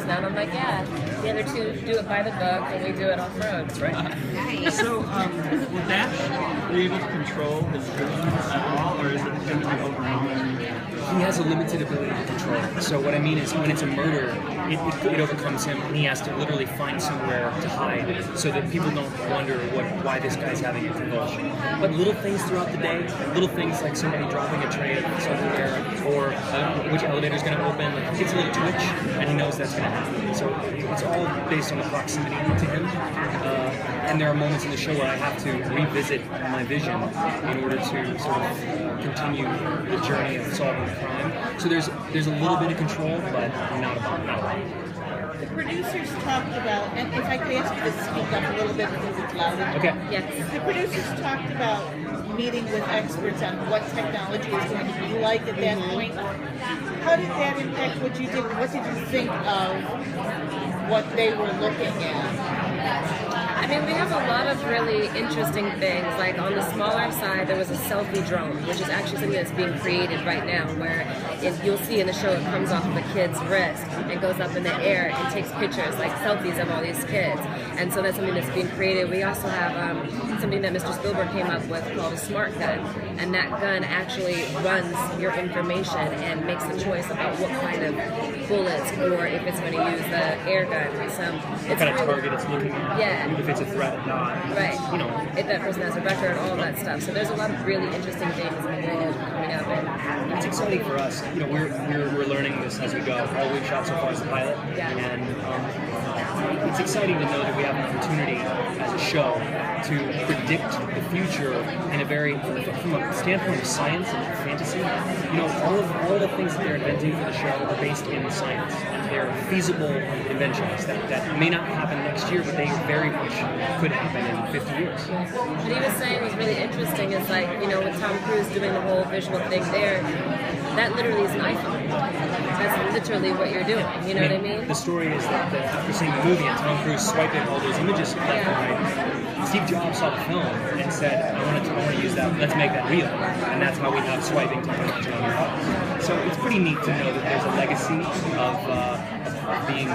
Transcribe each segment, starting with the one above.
now. And I'm like, yeah, the other two do it by the book, and we do it off road. That's right. Nice. So, will Dash be able to control his dreams at all, or is it going to be overwhelming? He has a limited ability to control. So what I mean is, when it's a murder, it overcomes him, and he has to literally find somewhere to hide, so that people don't wonder why this guy's having a convulsion. But little things throughout the day, little things like somebody dropping a tray of silverware, or which elevator's going to open, like he gets a little twitch, and he knows that's going to happen. So it's all based on the proximity to him. And there are moments in the show where I have to revisit my vision in order to sort of continue the journey of solving the crime. So there's a little bit of control, but not a lot. The producers talked about, and if I could ask you to speak up a little bit because it's loud. Okay. Yes. The producers talked about meeting with experts on what technology is going to be like at that point. How did that impact what you did? What did you think of what they were looking at? I mean, we have a lot of really interesting things. Like on the smaller side, there was a selfie drone, which is actually something that's being created right now, where you'll see in the show it comes off of a kid's wrist and goes up in the air and takes pictures, like selfies of all these kids. And so that's something that's being created. We also have something that Mr. Spielberg came up with called a smart gun, and that gun actually runs your information and makes a choice about what kind of bullets, or if it's going to use the air gun. What kind of target it's looking at? Yeah. If it's a threat or not. Right. You know. If that person has a record, all of that stuff. So there's a lot of really interesting things in the world coming up. And it's exciting for us. You know, we're learning this as we go. All we've shot so far is the pilot, Yeah. and it's exciting to know that we have an opportunity as a show to predict the future in a very, from a standpoint of science and fantasy. You know, all of the things that they're inventing for the show are based in science. They're feasible inventions that may not happen next year, but they very much could happen in 50 years. what he was saying was really interesting is like, you know, with Tom Cruise doing the whole visual thing there, that literally is an iPhone. That's literally what you're doing. You know what I mean? The story is that after seeing the movie and Tom Cruise swiping all those images left and right, Steve Jobs saw the film and said, I want to use that, let's make that real. And that's how we have swiping technology on our phones. So it's pretty neat to know that there's a legacy of being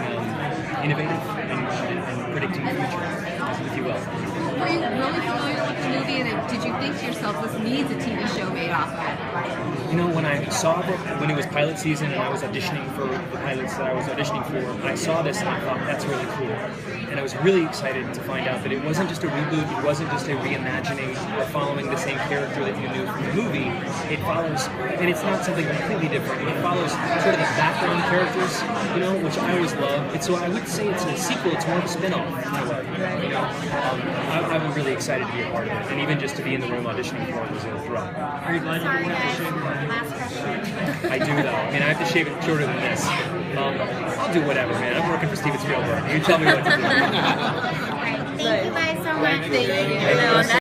innovative and predicting the future, if you will. Were you really familiar with the movie, and did you think to yourself, this needs a TV show made off of it? You know, when I saw that, when it was pilot season and I was auditioning for the pilots that I was auditioning for, I saw this and I thought, that's really cool. And I was really excited to find out that it wasn't just a reboot, it wasn't just a reimagining or following the same character that you knew from the movie. It follows, and it's not something completely different, it follows sort of the background characters, you know, which I always love. And so I would say it's a sequel, it's more of a spin-off in a way, you know. I'm really excited to be a part of it, and even just to be in the room auditioning for it was a thrill. Are you glad you didn't have to shave your head? Last question. I do though. I mean, I have to shave it shorter than this. I'll do whatever, man. I'm working for Steven Spielberg. You tell me what to do. Thank you guys so much. Thank you.